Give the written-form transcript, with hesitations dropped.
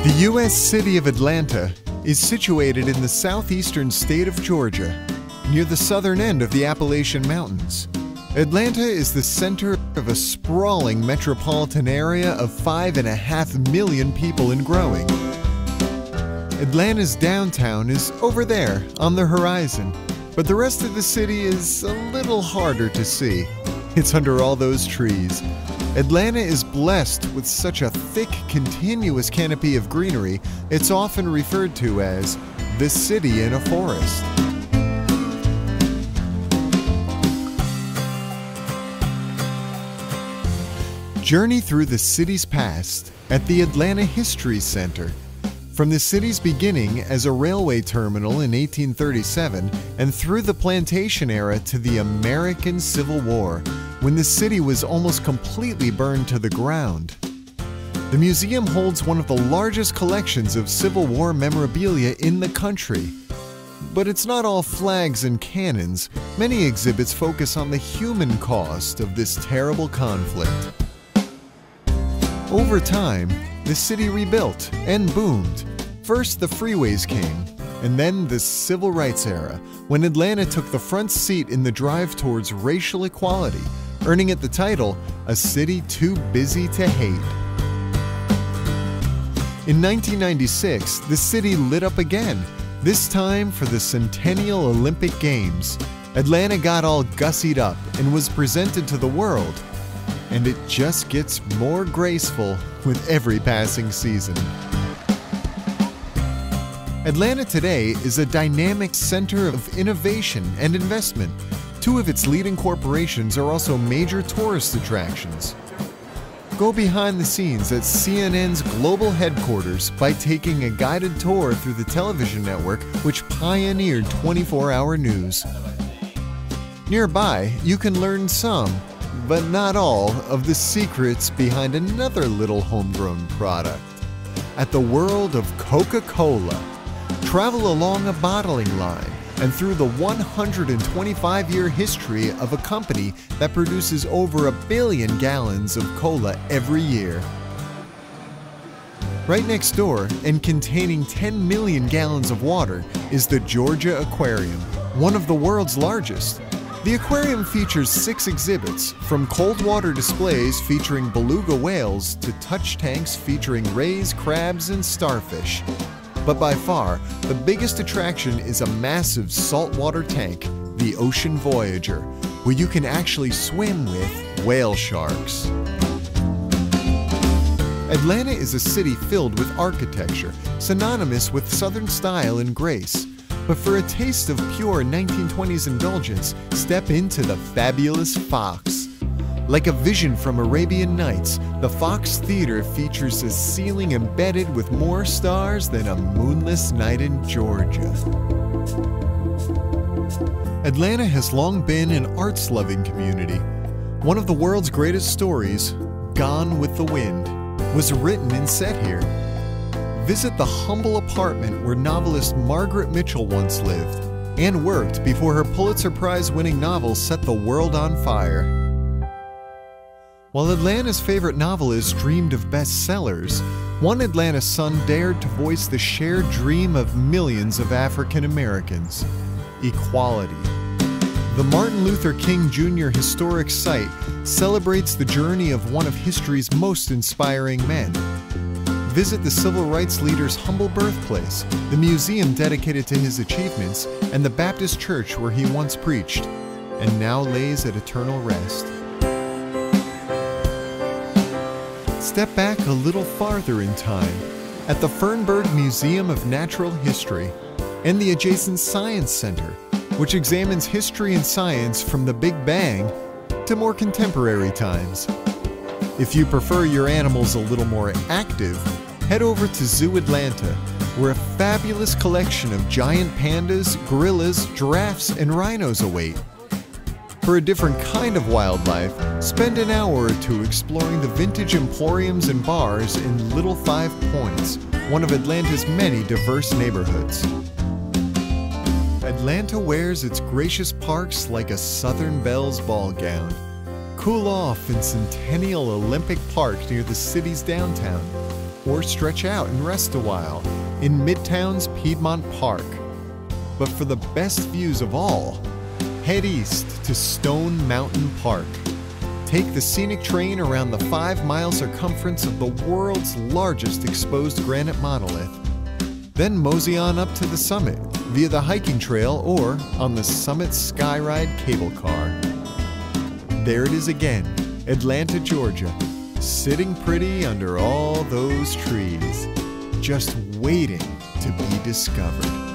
The U.S. city of Atlanta is situated in the southeastern state of Georgia, near the southern end of the Appalachian Mountains. Atlanta is the center of a sprawling metropolitan area of 5.5 million people and growing. Atlanta's downtown is over there on the horizon, but the rest of the city is a little harder to see. It's under all those trees. Atlanta is blessed with such a thick, continuous canopy of greenery, it's often referred to as the city in a forest. Journey through the city's past at the Atlanta History Center. From the city's beginning as a railway terminal in 1837 and through the plantation era to the American Civil War, when the city was almost completely burned to the ground. The museum holds one of the largest collections of Civil War memorabilia in the country. But it's not all flags and cannons. Many exhibits focus on the human cost of this terrible conflict. Over time, the city rebuilt and boomed. First, the freeways came, and then the Civil Rights era, when Atlanta took the front seat in the drive towards racial equality, earning it the title, A City Too Busy to Hate. In 1996, the city lit up again, this time for the Centennial Olympic Games. Atlanta got all gussied up and was presented to the world. And it just gets more graceful with every passing season. Atlanta today is a dynamic center of innovation and investment. Two of its leading corporations are also major tourist attractions. Go behind the scenes at CNN's global headquarters by taking a guided tour through the television network which pioneered 24-hour news. Nearby, you can learn some, but not all, of the secrets behind another little homegrown product. At the world of Coca-Cola, travel along a bottling line and through the 125-year history of a company that produces over 1 billion gallons of cola every year. Right next door, and containing 10 million gallons of water, is the Georgia Aquarium, one of the world's largest. The aquarium features 6 exhibits, from cold water displays featuring beluga whales to touch tanks featuring rays, crabs, and starfish. But by far, the biggest attraction is a massive saltwater tank, the Ocean Voyager, where you can actually swim with whale sharks. Atlanta is a city filled with architecture, synonymous with Southern style and grace. But for a taste of pure 1920s indulgence, step into the fabulous Fox. Like a vision from Arabian Nights, the Fox Theater features a ceiling embedded with more stars than a moonless night in Georgia. Atlanta has long been an arts-loving community. One of the world's greatest stories, Gone with the Wind, was written and set here. Visit the humble apartment where novelist Margaret Mitchell once lived and worked before her Pulitzer Prize-winning novel set the world on fire. While Atlanta's favorite novelist dreamed of bestsellers, one Atlanta son dared to voice the shared dream of millions of African Americans: equality. The Martin Luther King Jr. historic site celebrates the journey of one of history's most inspiring men. Visit the civil rights leader's humble birthplace, the museum dedicated to his achievements, and the Baptist church where he once preached, and now lays at eternal rest. Step back a little farther in time, at the Fernberg Museum of Natural History, and the adjacent Science Center, which examines history and science from the Big Bang to more contemporary times. If you prefer your animals a little more active, head over to Zoo Atlanta, where a fabulous collection of giant pandas, gorillas, giraffes, and rhinos await. For a different kind of wildlife, spend an hour or two exploring the vintage emporiums and bars in Little Five Points, one of Atlanta's many diverse neighborhoods. Atlanta wears its gracious parks like a Southern Belle's ball gown. Cool off in Centennial Olympic Park near the city's downtown. or stretch out and rest a while in Midtown's Piedmont Park. But for the best views of all, head east to Stone Mountain Park. Take the scenic train around the 5-mile circumference of the world's largest exposed granite monolith. Then mosey on up to the summit via the hiking trail or on the Summit Skyride cable car. There it is again, Atlanta, Georgia, sitting pretty under all those trees, just waiting to be discovered.